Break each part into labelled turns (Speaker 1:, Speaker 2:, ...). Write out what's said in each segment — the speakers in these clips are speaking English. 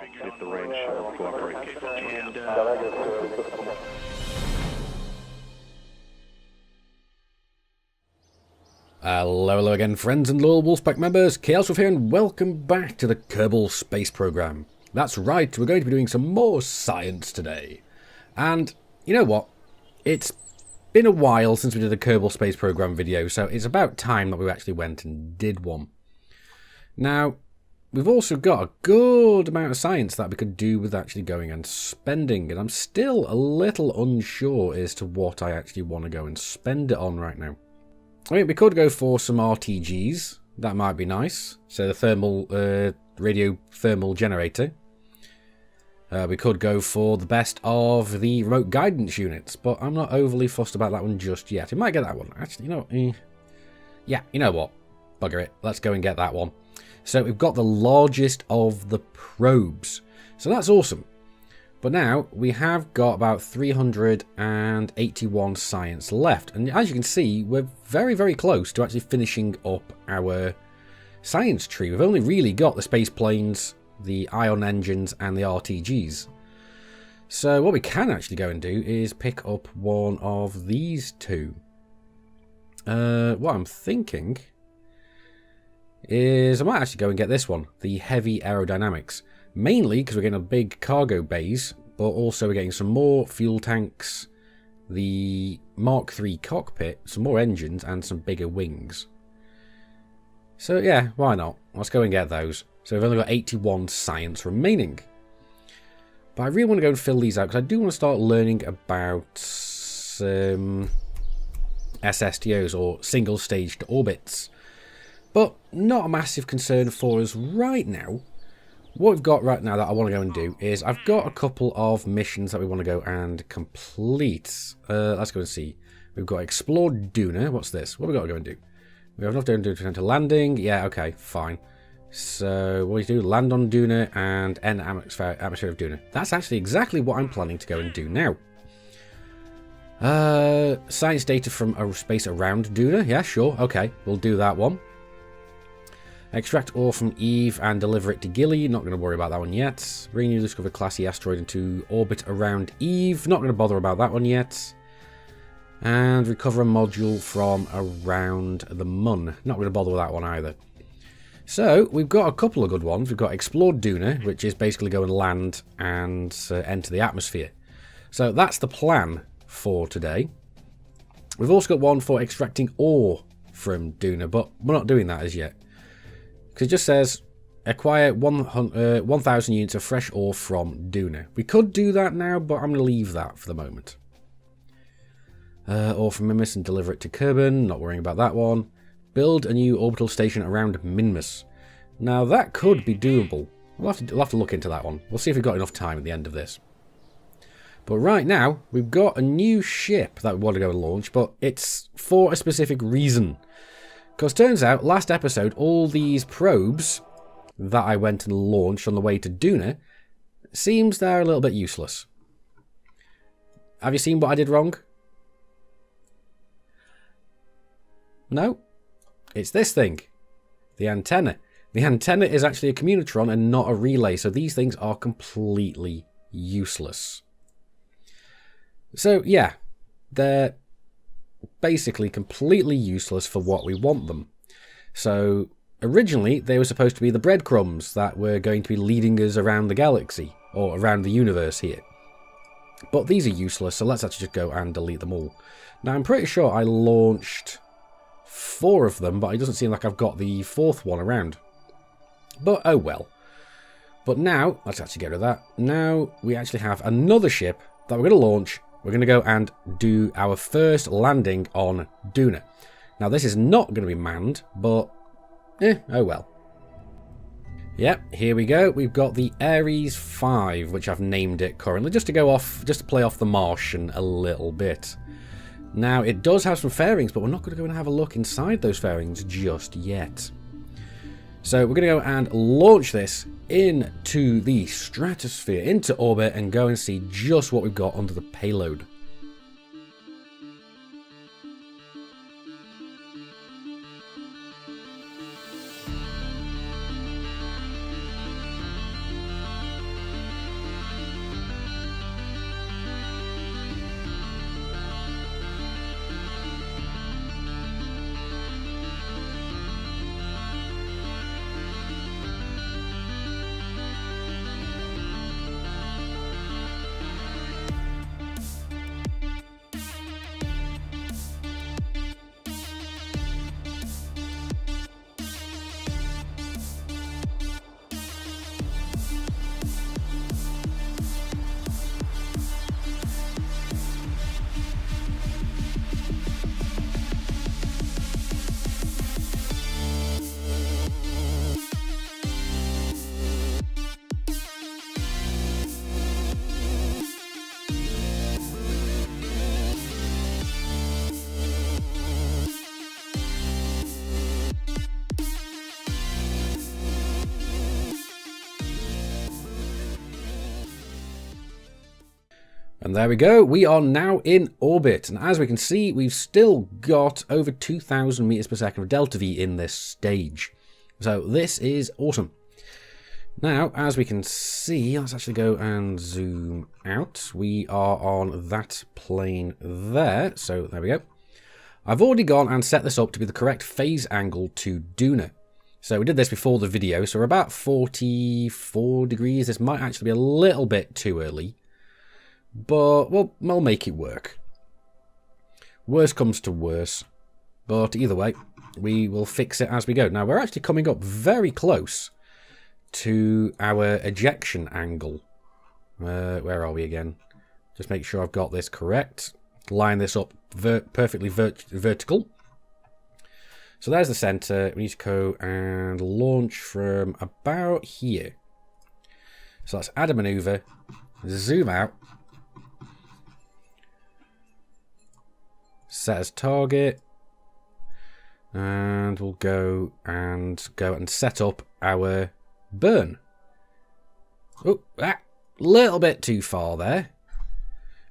Speaker 1: if the range cooperates. And,
Speaker 2: Hello again, friends and loyal WulffPack members. Chaos Wolf here, and welcome back to the Kerbal space program. That's right, we're going to be doing some more science today. And you know what? It's been a while since we did a Kerbal space program video, so it's about time that we actually went and did one. Now, we've also got a good amount of science that we could do with actually going and spending, and I'm still a little unsure as to what I actually want to go and spend it on right now. I mean, we could go for some RTGs. That might be nice. So the thermal, radio thermal generator. We could go for the best of the remote guidance units, but I'm not overly fussed about that one just yet. We might get that one. Actually, you know, yeah, you know what? Bugger it. Let's go and get that one. So we've got the largest of the probes. So that's awesome. But now we have got about 381 science left. And as you can see, we're very, very close to actually finishing up our science tree. We've only really got the space planes, the ion engines, and the RTGs. So what we can actually go and do is pick up one of these two. What I'm thinking is I might actually go and get this one, the heavy aerodynamics. Mainly because we're getting a big cargo bays, but also we're getting some more fuel tanks, the Mark III cockpit, some more engines, and some bigger wings. So yeah, why not? Let's go and get those. So we've only got 81 science remaining. But I really want to go and fill these out, because I do want to start learning about SSTOs, or single-staged orbits. But not a massive concern for us right now. What we've got right now that I want to go and do is I've got a couple of missions that we want to go and complete. Let's go and see. We've got Explore Duna. What's this? What have we got to go and do? We have enough to do to landing. Yeah, okay, fine. So what do you do? Land on Duna and end atmosphere of Duna. That's actually exactly what I'm planning to go and do now. Science data from a space around Duna. Yeah, sure. Okay, we'll do that one. Extract ore from Eve and deliver it to Gilly. Not going to worry about that one yet. Bring new discovered classy asteroid into orbit around Eve. Not going to bother about that one yet. And recover a module from around the Mun. Not going to bother with that one either. So, we've got a couple of good ones. We've got Explore Duna, which is basically go and land and enter the atmosphere. So, that's the plan for today. We've also got one for extracting ore from Duna, but we're not doing that as yet. Because it just says, acquire 1,000 units of fresh ore from Duna. We could do that now, but I'm going to leave that for the moment. Ore from Minmus and deliver it to Kerbal. Not worrying about that one. Build a new orbital station around Minmus. Now, that could be doable. We'll have to look into that one. We'll see if we've got enough time at the end of this. But right now, we've got a new ship that we want to go and launch, but it's for a specific reason. Because turns out, last episode, all these probes that I went and launched on the way to Duna, seems they're a little bit useless. Have you seen what I did wrong? No? It's this thing. The antenna. The antenna is actually a communitron and not a relay, so these things are completely useless. So, yeah. They're basically completely useless for what we want them. So originally they were supposed to be the breadcrumbs that were going to be leading us around the galaxy, or around the universe here. But these are useless, so let's actually just go and delete them all. Now I'm pretty sure I launched 4 of them, but it doesn't seem like I've got the 4th one around. But oh well. But now, let's actually get rid of that. Now we actually have another ship that we're going to launch. We're going to go and do our first landing on Duna. Now, this is not going to be manned, but, oh well. Yep, here we go. We've got the Ares 5, which I've named it currently, just to play off the Martian a little bit. Now, it does have some fairings, but we're not going to go and have a look inside those fairings just yet. So, we're going to go and launch this into the stratosphere, into orbit, and go and see just what we've got under the payload. And there we go, we are now in orbit, and as we can see, we've still got over 2,000 meters per second of delta V in this stage. So this is awesome. Now, as we can see, let's actually go and zoom out. We are on that plane there, so there we go. I've already gone and set this up to be the correct phase angle to Duna. So we did this before the video, so we're about 44 degrees. This might actually be a little bit too early. But we'll make it work. Worst comes to worse. But either way, we will fix it as we go. Now, we're actually coming up very close to our ejection angle. Where are we again? Just make sure I've got this correct. Line this up perfectly vertical. So there's the center. We need to go and launch from about here. So let's add a maneuver. Zoom out. Set as target, and we'll go and set up our burn. Oh, a little bit too far there.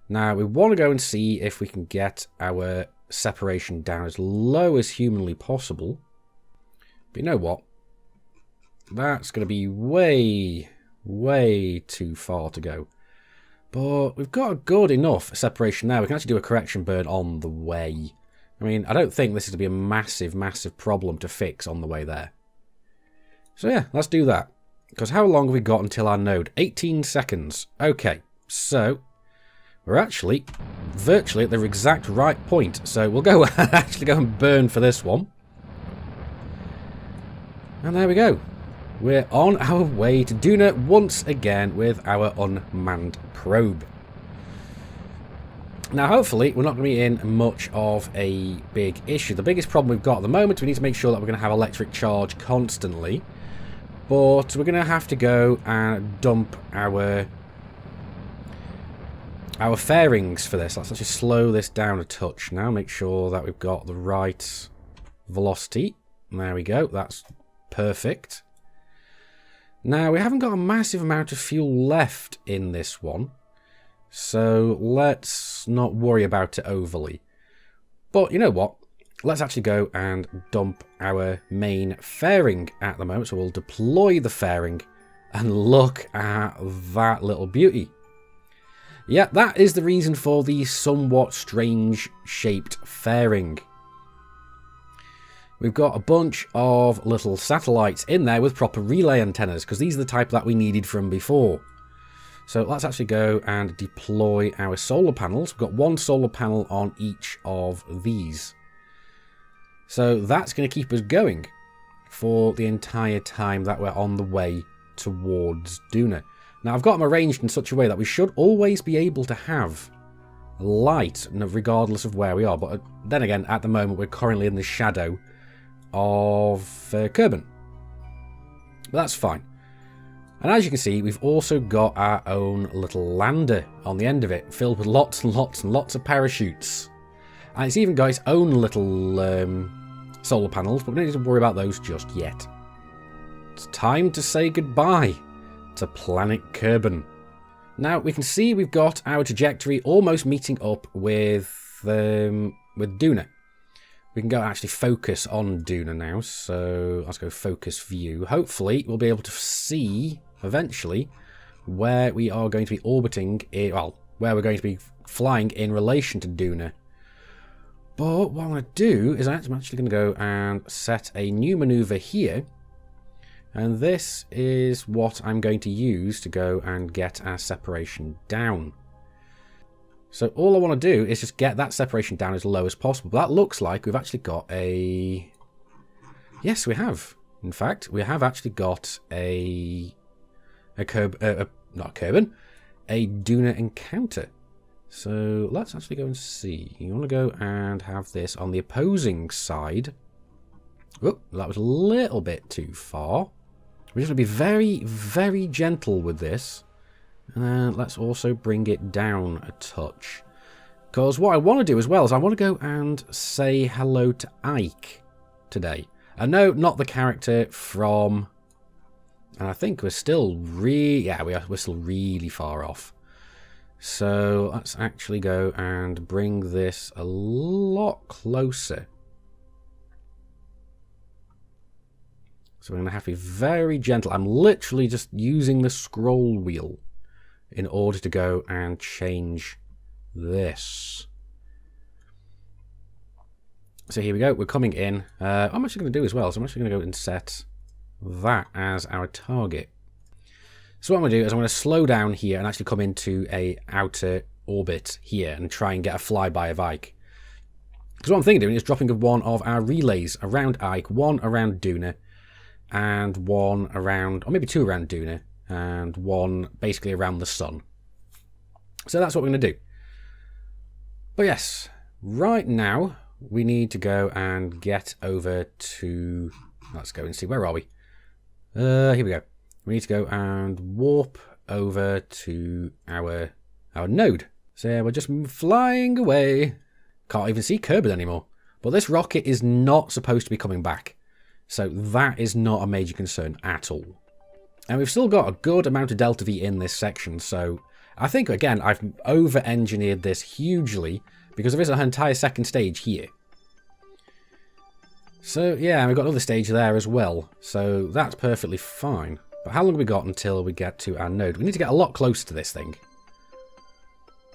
Speaker 2: Now we want to go and see if we can get our separation down as low as humanly possible. But you know what? That's going to be way too far to go. But we've got a good enough separation now. We can actually do a correction burn on the way. I mean, I don't think this is going to be a massive problem to fix on the way there. So yeah, let's do that. Because how long have we got until our node? 18 seconds. Okay, so we're actually virtually at the exact right point. So we'll go actually go and burn for this one. And there we go. We're on our way to Duna once again with our unmanned probe. Now, hopefully, we're not going to be in much of a big issue. The biggest problem we've got at the moment, we need to make sure that we're going to have electric charge constantly. But we're going to have to go and dump our fairings for this. Let's actually slow this down a touch now. Make sure that we've got the right velocity. There we go. That's perfect. Now, we haven't got a massive amount of fuel left in this one, so let's not worry about it overly. But you know what? Let's actually go and dump our main fairing at the moment. So we'll deploy the fairing and look at that little beauty. Yeah, that is the reason for the somewhat strange shaped fairing. We've got a bunch of little satellites in there with proper relay antennas, because these are the type that we needed from before. So let's actually go and deploy our solar panels. We've got one solar panel on each of these. So that's going to keep us going for the entire time that we're on the way towards Duna. Now, I've got them arranged in such a way that we should always be able to have light, regardless of where we are. But then again, at the moment, we're currently in the shadow of Kerbal. But that's fine. And as you can see, we've also got our own little lander on the end of it, filled with lots and lots of parachutes. And it's even got its own little solar panels, but we don't need to worry about those just yet. It's time to say goodbye to planet Kerbal. Now, we can see we've got our trajectory almost meeting up with Duna. We can go actually focus on Duna now, so let's go focus view. Hopefully, we'll be able to see, eventually, where we are going to be orbiting, well, where we're going to be flying in relation to Duna. But what I'm going to do is I'm actually going to go and set a new maneuver here. And this is what I'm going to use to go and get our separation down. So all I want to do is just get that separation down as low as possible. But that looks like we've actually got a... Yes, we have. In fact, we have actually got a Duna encounter. So let's actually go and see. You want to go and have this on the opposing side. Oh, that was a little bit too far. We're just going to be very, very gentle with this. And let's also bring it down a touch. Because what I want to do as well is I want to go and say hello to Ike today. And no, not the character from... And I think we're still we're still really far off. So let's actually go and bring this a lot closer. So we're going to have to be very gentle. I'm literally just using the scroll wheel in order to go and change this. So here we go. We're coming in. I'm actually going to do as well. So I'm actually going to go and set that as our target. So what I'm going to do is I'm going to slow down here and actually come into a outer orbit here and try and get a flyby of Ike. Because what I'm thinking of doing is dropping one of our relays around Ike, one around Duna, and one around, or maybe two around Duna, and one basically around the sun. So that's what we're going to do. But yes, right now we need to go and get over to, let's go and see, where are we? Here we go. We need to go and warp over to our node. So we're just flying away. Can't even see Kerbal anymore. But this rocket is not supposed to be coming back. So that is not a major concern at all. And we've still got a good amount of delta V in this section. So I think, again, I've over-engineered this hugely because there is an entire second stage here. So yeah, we've got another stage there as well. So that's perfectly fine. But how long have we got until we get to our node? We need to get a lot closer to this thing.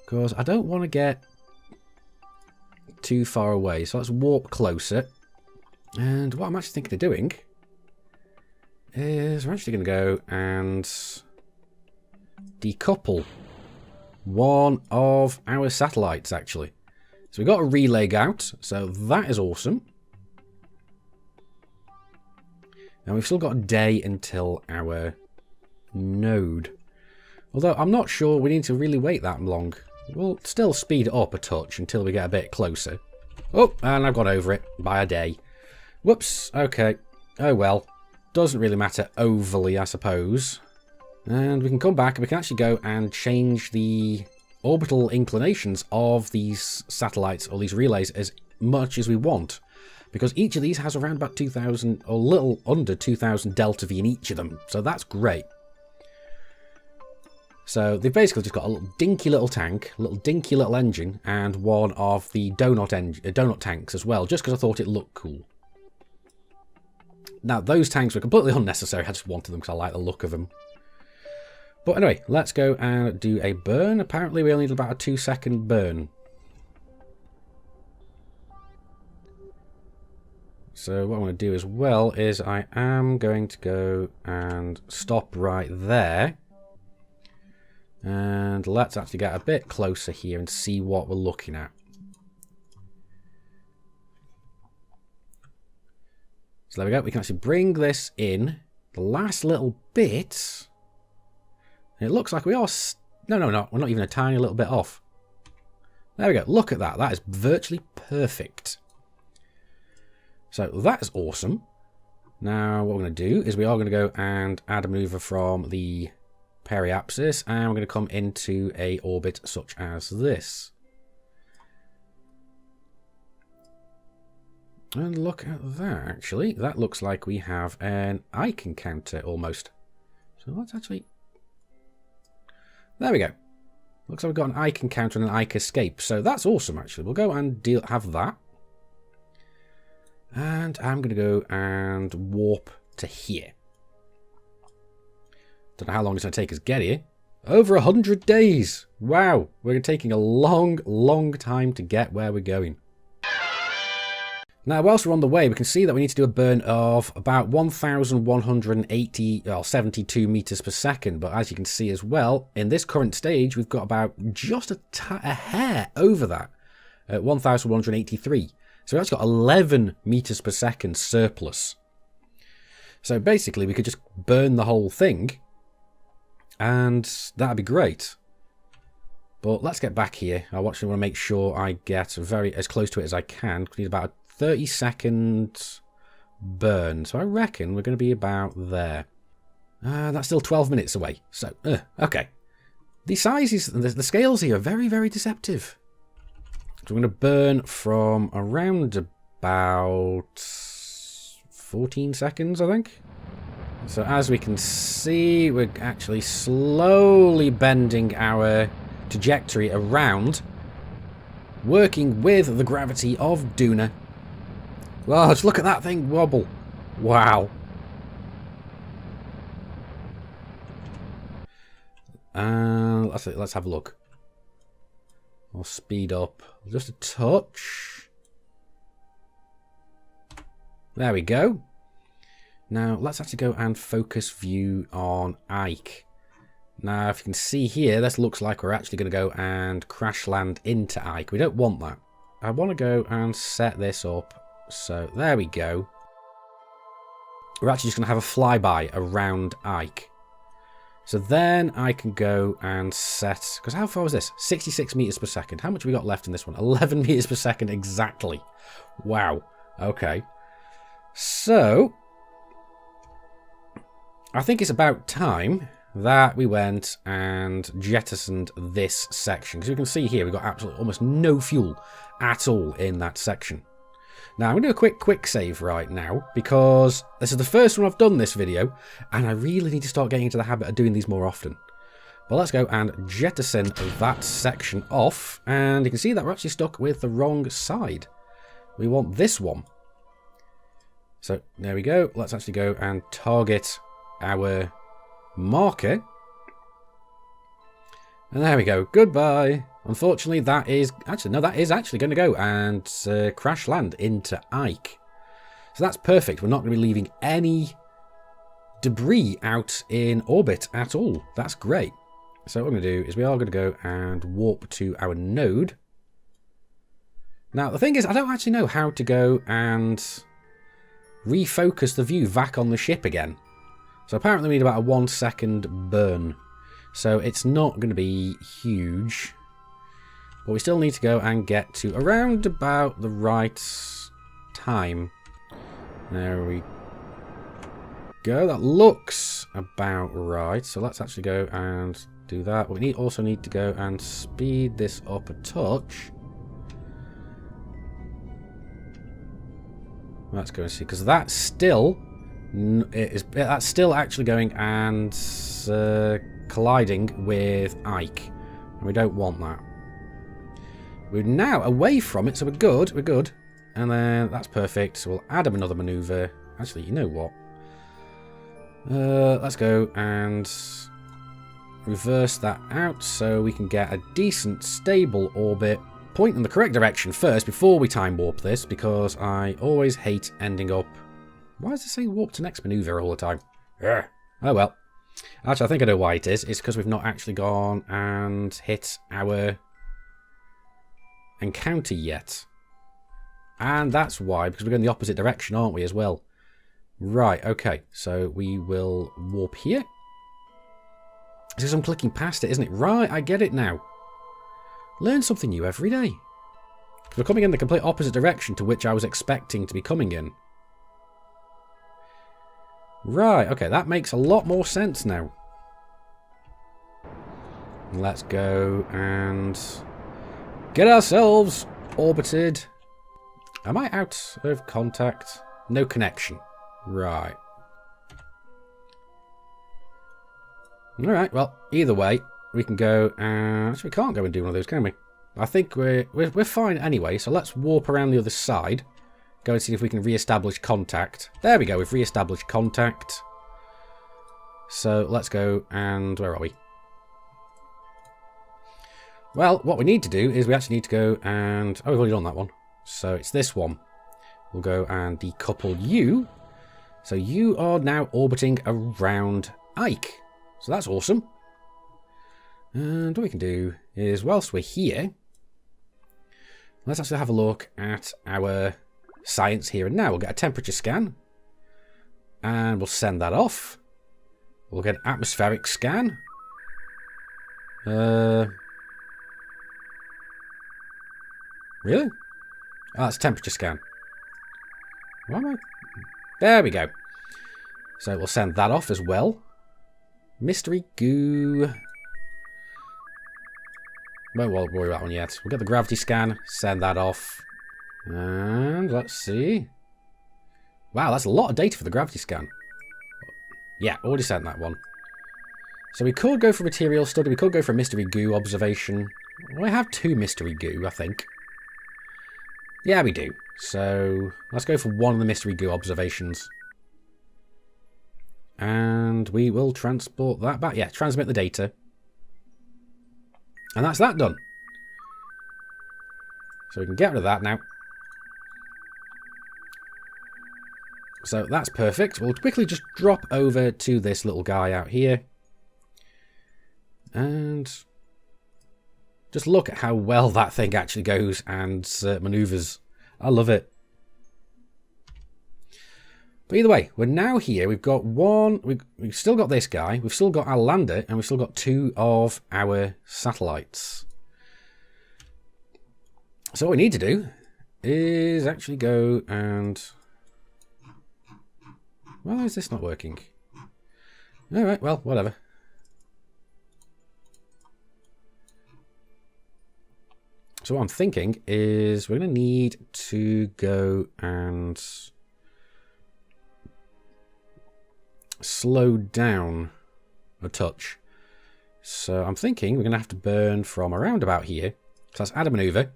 Speaker 2: Because I don't want to get too far away. So let's warp closer. And what I'm actually thinking of doing is we're actually going to go and decouple one of our satellites, actually. So we've got a relay out, so that is awesome. And we've still got a day until our node. Although I'm not sure we need to really wait that long. We'll still speed it up a touch until we get a bit closer. Oh, and I've got over it by a day. Whoops, okay. Oh well. Doesn't really matter overly, I suppose. And we can come back and we can actually go and change the orbital inclinations of these satellites or these relays as much as we want. Because each of these has around about 2,000 or a little under 2,000 delta V in each of them. So that's great. So they've basically just got a little dinky little tank, a little dinky little engine, and one of the donut tanks as well, just because I thought it looked cool. Now, those tanks were completely unnecessary. I just wanted them because I like the look of them. But anyway, let's go and do a burn. Apparently, we only need about a 2-second burn. So what I'm going to do as well is I am going to go and stop right there. And let's actually get a bit closer here and see what we're looking at. So there we go. We can actually bring this in. The last little bit. It looks like we are... No. We're not even a tiny little bit off. There we go. Look at that. That is virtually perfect. So that's awesome. Now what we're going to do is we are going to go and add a maneuver from the periapsis, and we're going to come into a orbit such as this. And look at that, actually. That looks like we have an Ike encounter almost. So let's actually... There we go. Looks like we've got an Ike encounter and an Ike escape. So that's awesome, actually. We'll go and have that. And I'm going to go and warp to here. Don't know how long it's going to take us to get here. Over 100 days! Wow! We're taking a long, long time to get where we're going. Now, whilst we're on the way, we can see that we need to do a burn of about 1,172 meters per second. But as you can see as well, in this current stage, we've got about just a hair over that at 1,183. So we've actually got 11 meters per second surplus. So basically, we could just burn the whole thing, and that'd be great. But let's get back here. I actually want to make sure I get as close to it as I can. We need about a 30-second burn. So I reckon we're going to be about there. That's still 12 minutes away. So, okay. The sizes, the scales here are very, very deceptive. So we're going to burn from around about 14 seconds, I think. So as we can see, we're actually slowly bending our trajectory around, working with the gravity of Duna. Oh, just look at that thing wobble. Wow. Let's have a look. I'll speed up just a touch. There we go. Now, let's actually go and focus view on Ike. Now, if you can see here, this looks like we're actually going to go and crash land into Ike. We don't want that. I want to go and set this up. So, there we go. We're actually just going to have a flyby around Ike. So then I can go and set... Because how far was this? 66 meters per second. How much have we got left in this one? 11 meters per second exactly. Wow. Okay. So... I think it's about time that we went and jettisoned this section. Because you can see here, we've got absolutely almost no fuel at all in that section. Now, I'm going to do a quick save right now, because this is the first one I've done this video, and I really need to start getting into the habit of doing these more often. But let's go and jettison that section off, and you can see that we're actually stuck with the wrong side. We want this one. So, there we go. Let's actually go and target our marker. And there we go. Goodbye. Unfortunately, that is actually going to go and crash land into Ike. So that's perfect. We're not going to be leaving any debris out in orbit at all. That's great. So what we're going to do is we are going to go and warp to our node. Now, the thing is, I don't actually know how to go and refocus the view back on the ship again. So apparently we need about a 1 second burn. So it's not going to be huge. But we still need to go and get to around about the right time. There we go. That looks about right. So let's actually go and do that. We also need to go and speed this up a touch. Let's go and see, because that's still actually going and colliding with Ike, and we don't want that. We're now away from it, so we're good. And then that's perfect. So we'll add another maneuver. Actually, you know what? Let's go and reverse that out so we can get a decent, stable orbit. Point in the correct direction first before we time warp this, because I always hate ending up... Why does it say warp to next maneuver all the time? Ugh. Oh well. Actually, I think I know why it is. It's because we've not actually gone and hit our encounter yet. And that's why, because we're going the opposite direction, aren't we, as well? Right, okay. So we will warp here. It's because I'm clicking past it, isn't it? Right, I get it now. Learn something new every day. We're coming in the complete opposite direction to which I was expecting to be coming in. Right, okay, that makes a lot more sense now. Let's go and get ourselves orbited. Am I out of contact? No connection. Right. Alright, well, either way, we can go and... Actually, we can't go and do one of those, can we? I think we're fine anyway, so let's warp around the other side. Go and see if we can re-establish contact. There we go, we've re-established contact. So let's go and... Where are we? Well, what we need to do is we actually need to go and... Oh, we've already done that one. So it's this one. We'll go and decouple you. So you are now orbiting around Ike. So that's awesome. And what we can do is, whilst we're here, let's actually have a look at our science here and now. We'll get a temperature scan. And we'll send that off. We'll get an atmospheric scan. Really? Oh, that's a temperature scan. Why am I... There we go. So we'll send that off as well. Mystery goo. Won't worry about that one yet. We'll get the gravity scan, send that off. And let's see. Wow, that's a lot of data for the gravity scan. Yeah, already sent that one. So we could go for material study, we could go for mystery goo observation. We have 2 mystery goo, I think. Yeah, we do. So let's go for one of the mystery goo observations. And we will transport that back. Yeah, transmit the data. And that's that done. So we can get rid of that now. So that's perfect. We'll quickly just drop over to this little guy out here. And just look at how well that thing actually goes and maneuvers. I love it. But either way, we're now here. We've got one. We've still got this guy. We've still got our lander. And we've still got 2 of our satellites. So what we need to do is actually go and... Why is this not working? Alright, well, whatever. So what I'm thinking is we're going to need to go and slow down a touch. So I'm thinking we're going to have to burn from around about here. So let's add a maneuver.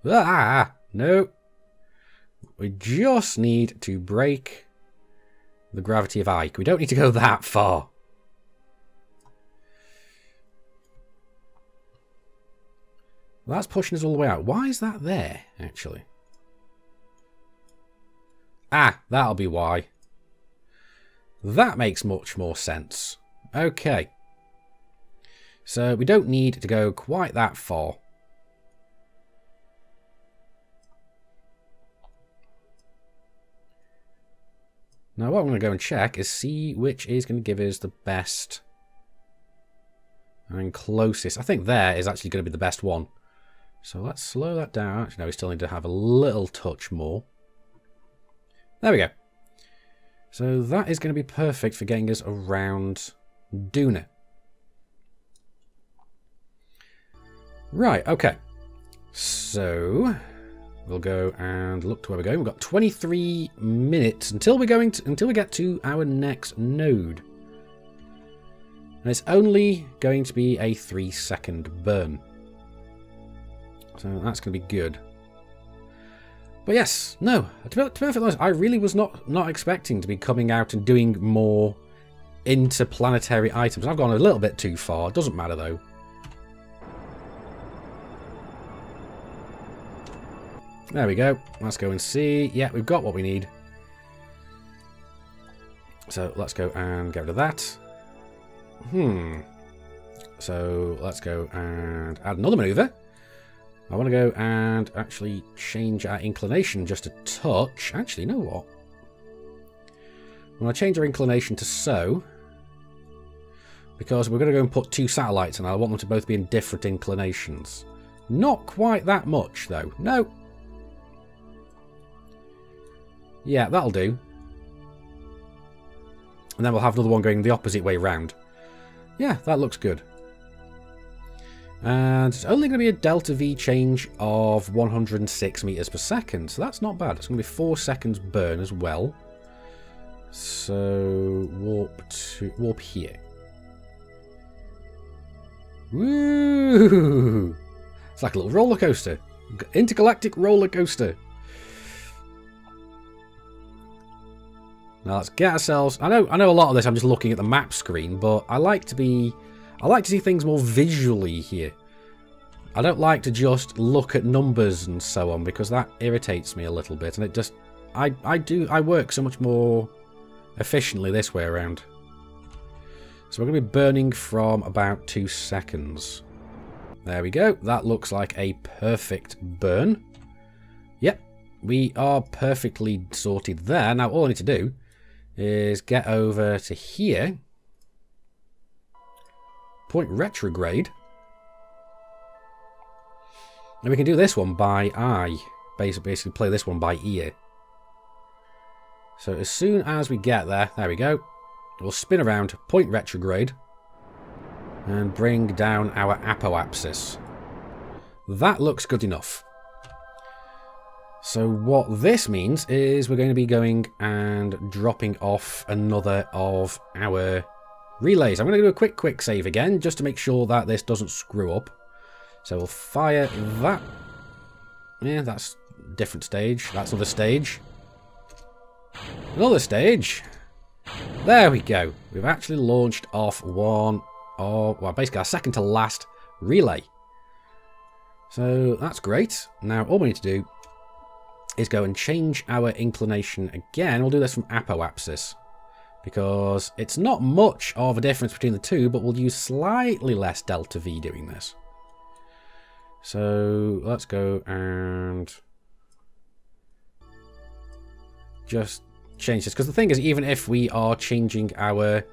Speaker 2: Ah, no. We just need to break the gravity of Ike. We don't need to go that far. That's pushing us all the way out. Why is that there, actually? Ah, that'll be why. That makes much more sense. Okay. So we don't need to go quite that far. Now what I'm going to go and check is see which is going to give us the best and closest. I think there is actually going to be the best one. So let's slow that down. Actually, no, we still need to have a little touch more. There we go. So that is going to be perfect for getting us around Duna. Right, okay. So we'll go and look to where we're going. We've got 23 minutes until we get to our next node. And it's only going to be a 3-second burn. So that's going to be good. But yes, no, to be perfectly honest, I really was not expecting to be coming out and doing more interplanetary items. I've gone a little bit too far. It doesn't matter though. There we go. Let's go and see. Yeah, we've got what we need. So let's go and get rid of that. So let's go and add another maneuver. I want to go and actually change our inclination just a touch. Actually, you know what? I want to change our inclination to so. Because we're going to go and put 2 satellites and I want them to both be in different inclinations. Not quite that much, though. No. Yeah, that'll do. And then we'll have another one going the opposite way round. Yeah, that looks good. And it's only going to be a delta V change of 106 meters per second. So that's not bad. It's going to be 4 seconds burn as well. So warp here. Woo! It's like a little roller coaster. Intergalactic roller coaster. Now let's get ourselves... I know a lot of this I'm just looking at the map screen, but I like to see things more visually here. I don't like to just look at numbers and so on, because that irritates me a little bit, and it just... I work so much more efficiently this way around. So we're going to be burning from about 2 seconds. There we go. That looks like a perfect burn. Yep, we are perfectly sorted there. Now all I need to do is get over to here. Point retrograde. And we can do this one by eye. Basically play this one by ear. So as soon as we get there we go. We'll spin around, point retrograde, and bring down our apoapsis. That looks good enough. So what this means is we're going to be going and dropping off another of our relays. I'm going to do a quick save again, just to make sure that this doesn't screw up. So we'll fire that. Yeah, that's a different stage. That's another stage. Another stage. There we go. We've actually launched off one of, well, basically our second to last relay. So that's great. Now all we need to do is go and change our inclination again. We'll do this from apoapsis, because it's not much of a difference between the two, but we'll use slightly less delta V doing this. So let's go and just change this, because the thing is, even if we are changing our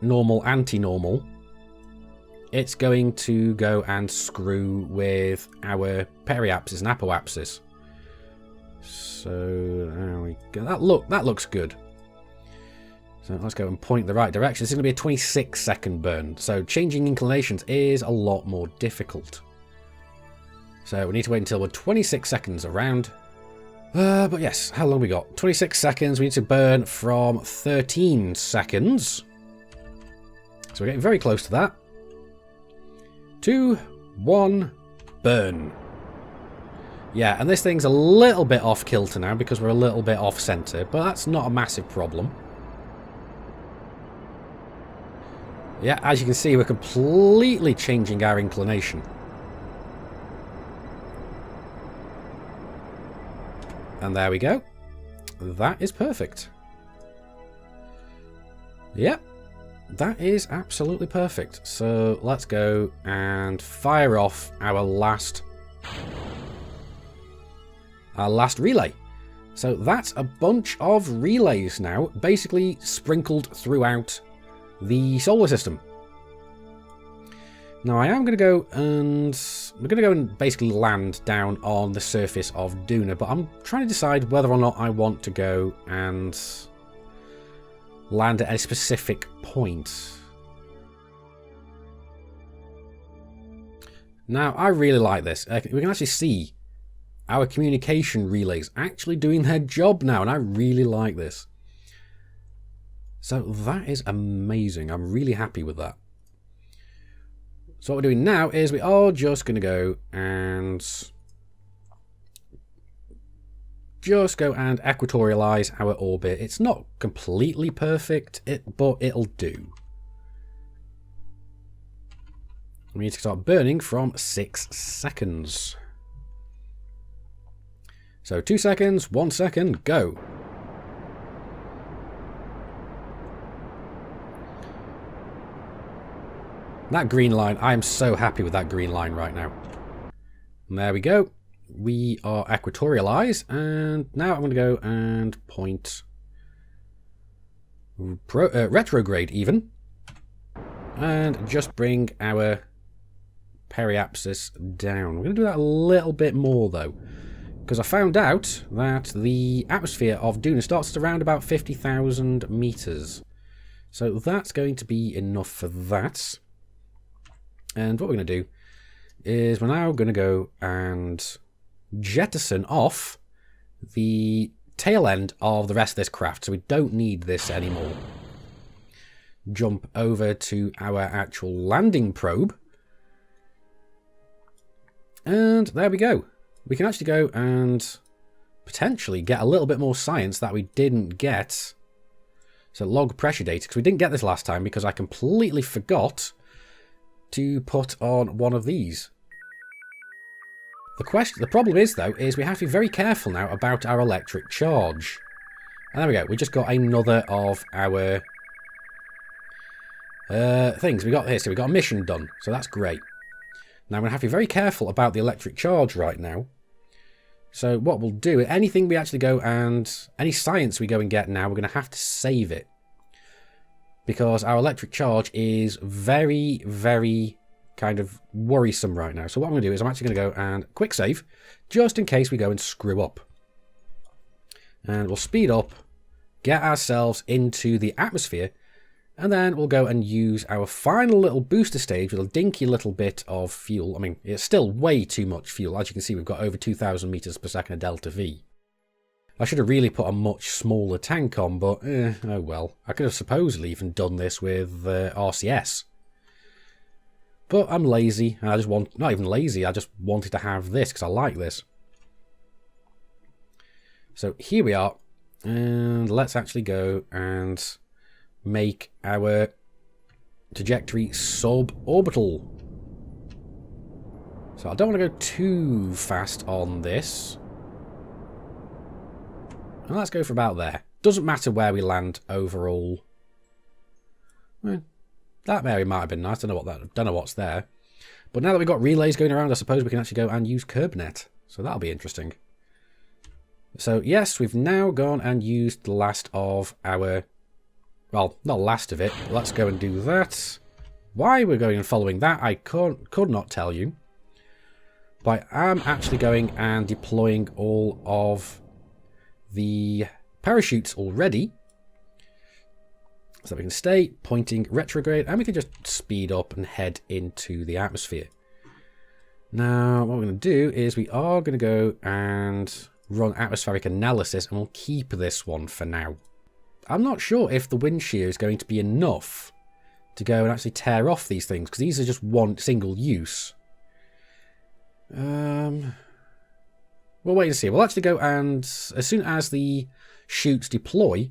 Speaker 2: normal anti-normal, it's going to go and screw with our periapsis and apoapsis. So there we go. That looks good. So let's go and point the right direction. This is going to be a 26-second burn. So changing inclinations is a lot more difficult. So we need to wait until we're 26 seconds around. But yes, how long have we got? 26 seconds. We need to burn from 13 seconds. So we're getting very close to that. 2, 1, burn. Yeah, and this thing's a little bit off kilter now because we're a little bit off center, but that's not a massive problem. Yeah, as you can see, we're completely changing our inclination. And there we go. That is perfect. Yep, that is absolutely perfect. So let's go and fire off our last relay. So that's a bunch of relays now, basically sprinkled throughout the solar system. Now I am going to go and we're going to go and basically land down on the surface of Duna, but I'm trying to decide whether or not I want to go and land at a specific point. Now I really like this. We can actually see our communication relays actually doing their job now, and I really like this. So that is amazing. I'm really happy with that. So what we're doing now is we are just going to go and equatorialize our orbit. It's not completely perfect, but it'll do. We need to start burning from 6 seconds. So 2 seconds, 1 second, go. That green line, I am so happy with that green line right now. And there we go. We are equatorialized, and now I'm going to go and point retrograde even, and just bring our periapsis down. We're going to do that a little bit more though, because I found out that the atmosphere of Duna starts at around about 50,000 meters. So that's going to be enough for that. And what we're going to do is we're now going to go and jettison off the tail end of the rest of this craft, so we don't need this anymore. Jump over to our actual landing probe. And there we go. We can actually go and potentially get a little bit more science that we didn't get. So log pressure data, because we didn't get this last time because I completely forgot to put on one of these. The problem is though, is we have to be very careful now about our electric charge. And there we go, we just got another of our things. We got here, so we got a mission done, so that's great. Now I'm going to have to be very careful about the electric charge right now. So what we'll do, anything we actually go and, any science we go and get now, we're going to have to save it. Because our electric charge is very, very kind of worrisome right now. So what I'm going to do is I'm actually going to go and quick save, just in case we go and screw up. And we'll speed up, get ourselves into the atmosphere, And then we'll go and use our final little booster stage with a dinky little bit of fuel. I mean, it's still way too much fuel. As you can see, we've got over 2,000 meters per second of delta V. I should have really put a much smaller tank on, but oh well. I could have supposedly even done this with RCS. But I'm lazy, and I just want, not even lazy, I just wanted to have this because I like this. So here we are, and let's actually go and make our trajectory suborbital. So I don't want to go too fast on this. And let's go for about there. Doesn't matter where we land overall. Well, that area might have been nice. Don't know what's there. But now that we've got relays going around, I suppose we can actually go and use KerbNet. So that'll be interesting. So yes, we've now gone and used the last of our... Well, not last of it. Let's go and do that. Why we're going and following that, I could not tell you. But I am actually going and deploying all of the parachutes already. So we can stay pointing retrograde, and we can just speed up and head into the atmosphere. Now, what we're going to do is we are going to go and run atmospheric analysis, and we'll keep this one for now. I'm not sure if the wind shear is going to be enough to go and actually tear off these things, because these are just one single use. We'll wait and see. We'll actually go and, as soon as the chutes deploy,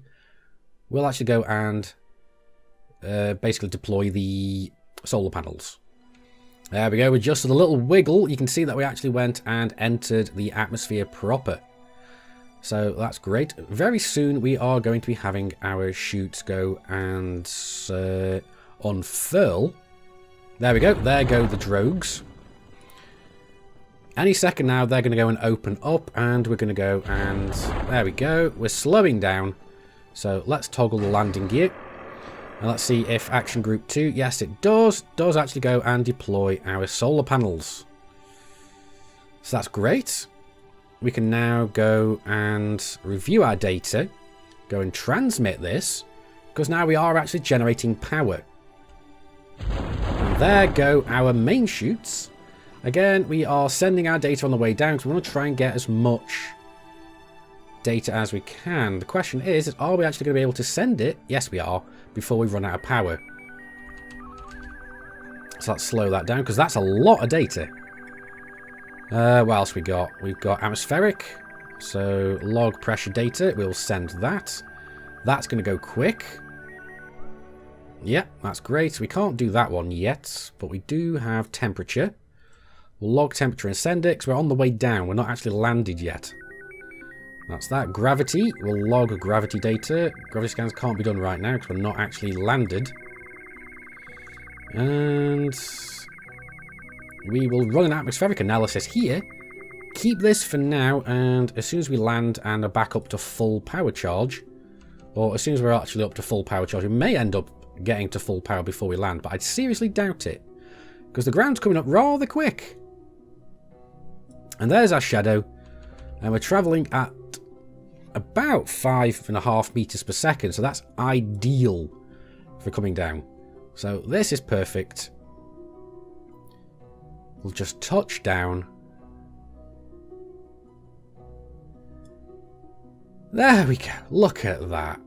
Speaker 2: we'll actually go and basically deploy the solar panels. There we go. With just a little wiggle, you can see that we actually went and entered the atmosphere proper. So that's great. Very soon we are going to be having our chutes go and unfurl. There we go. There go the drogues. Any second now, they're going to go and open up, and we're going to go and... There we go. We're slowing down. So let's toggle the landing gear. And let's see if Action Group 2... Yes, it does actually go and deploy our solar panels. So that's great. We can now go and review our data. Go and transmit this. Because now we are actually generating power. And there go our main chutes. Again, we are sending our data on the way down because we want to try and get as much data as we can. The question is, are we actually going to be able to send it? Yes, we are, before we run out of power. So let's slow that down because that's a lot of data. What else we got? We've got atmospheric, so log pressure data. We'll send that. That's going to go quick. Yep, that's great. We can't do that one yet, but we do have temperature. We'll log temperature and send it because we're on the way down. We're not actually landed yet. That's that. Gravity. We'll log gravity data. Gravity scans can't be done right now because we're not actually landed. And we will run an atmospheric analysis here. Keep this for now, and as soon as we land and are back up to full power charge, or as soon as we're actually up to full power charge, we may end up getting to full power before we land, but I'd seriously doubt it because the ground's coming up rather quick. And there's our shadow, and we're travelling at about 5.5 meters per second, so that's ideal for coming down. So this is perfect. We'll just touch down. There we go. Look at that.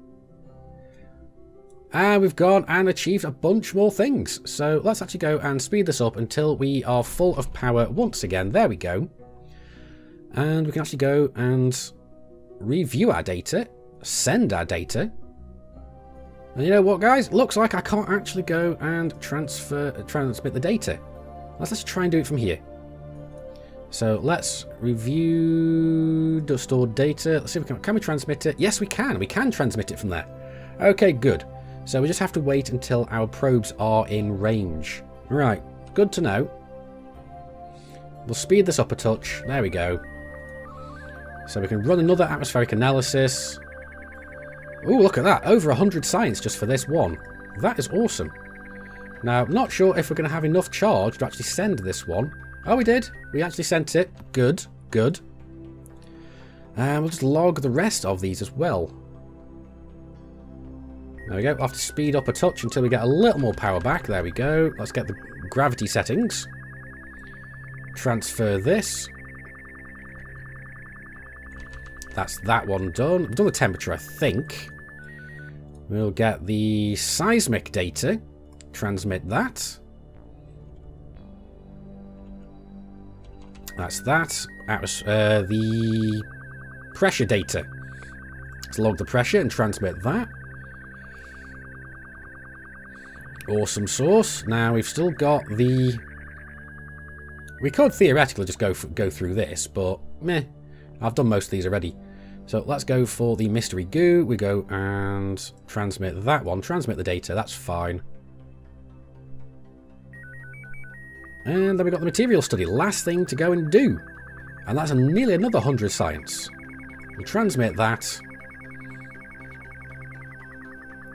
Speaker 2: And we've gone and achieved a bunch more things. So let's actually go and speed this up until we are full of power once again. There we go. And we can actually go and review our data, send our data. And you know what, guys? Looks like I can't actually go and transmit the data. Let's actually try and do it from here. So let's review the stored data. Let's see if can we transmit it? Yes, we can. We can transmit it from there. Okay, good. So we just have to wait until our probes are in range. Right, good to know. We'll speed this up a touch. There we go. So we can run another atmospheric analysis. Oh, look at that. Over 100 science just for this one. That is awesome. Now, I'm not sure if we're going to have enough charge to actually send this one. Oh, we did. We actually sent it. Good, good. And we'll just log the rest of these as well. There we go. We'll have to speed up a touch until we get a little more power back. There we go. Let's get the gravity settings. Transfer this. That's that one done. I've done the temperature, I think. We'll get the seismic data. Transmit that. That's that. The pressure data. Let's log the pressure and transmit that. Awesome source. Now we've still got the... We could theoretically just go through this, but meh. I've done most of these already. So let's go for the mystery goo. We go and transmit that one. Transmit the data. That's fine. And then we've got the material study. Last thing to go and do. And that's nearly another 100 science. We'll transmit that.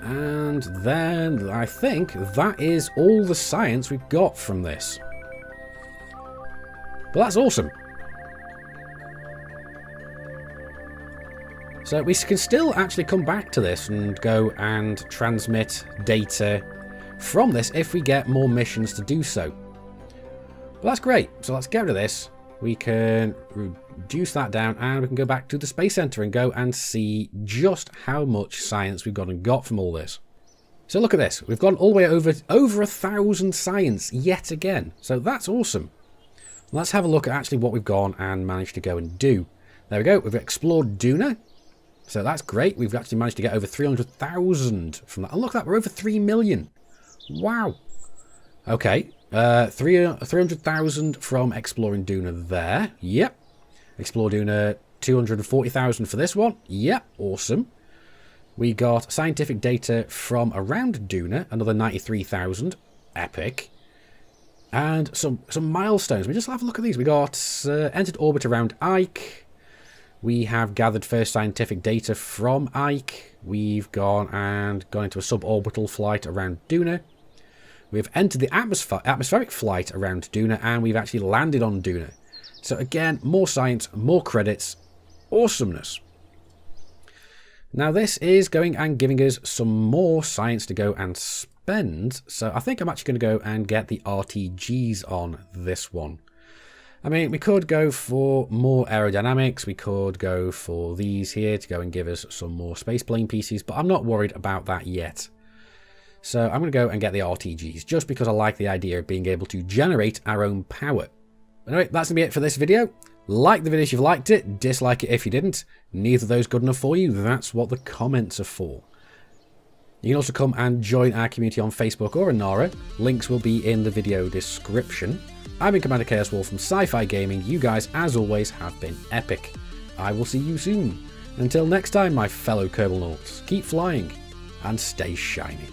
Speaker 2: And then I think that is all the science we've got from this. But that's awesome. So we can still actually come back to this and go and transmit data from this if we get more missions to do so. But that's great. So let's get rid of this. We can reduce that down and we can go back to the Space Center and go and see just how much science we've gone and got from all this. So look at this. We've gone all the way over 1,000 science yet again. So that's awesome. Let's have a look at actually what we've gone and managed to go and do. There we go. We've explored Duna. So that's great. We've actually managed to get over 300,000 from that. And look at that. We're over 3 million. Wow. Okay. 300,000 from exploring Duna there. Yep. Explore Duna, 240,000 for this one. Yep. Awesome. We got scientific data from around Duna, another 93,000. Epic. And some milestones. We just have a look at these. We got entered orbit around Ike. We have gathered first scientific data from Ike. We've gone into a suborbital flight around Duna. We've entered the atmospheric flight around Duna, and we've actually landed on Duna. So again, more science, more credits, awesomeness. Now this is going and giving us some more science to go and spend. So I think I'm actually going to go and get the RTGs on this one. I mean, we could go for more aerodynamics. We could go for these here to go and give us some more spaceplane pieces, but I'm not worried about that yet. So I'm going to go and get the RTGs just because I like the idea of being able to generate our own power. Anyway, that's going to be it for this video. Like the video if you've liked it, dislike it if you didn't. Neither of those good enough for you. That's what the comments are for. You can also come and join our community on Facebook or Inara. Links will be in the video description. I've been Commander Chaos Wolf from Sci-Fi Gaming. You guys, as always, have been epic. I will see you soon. Until next time, my fellow Kerbal Nauts, keep flying and stay shiny.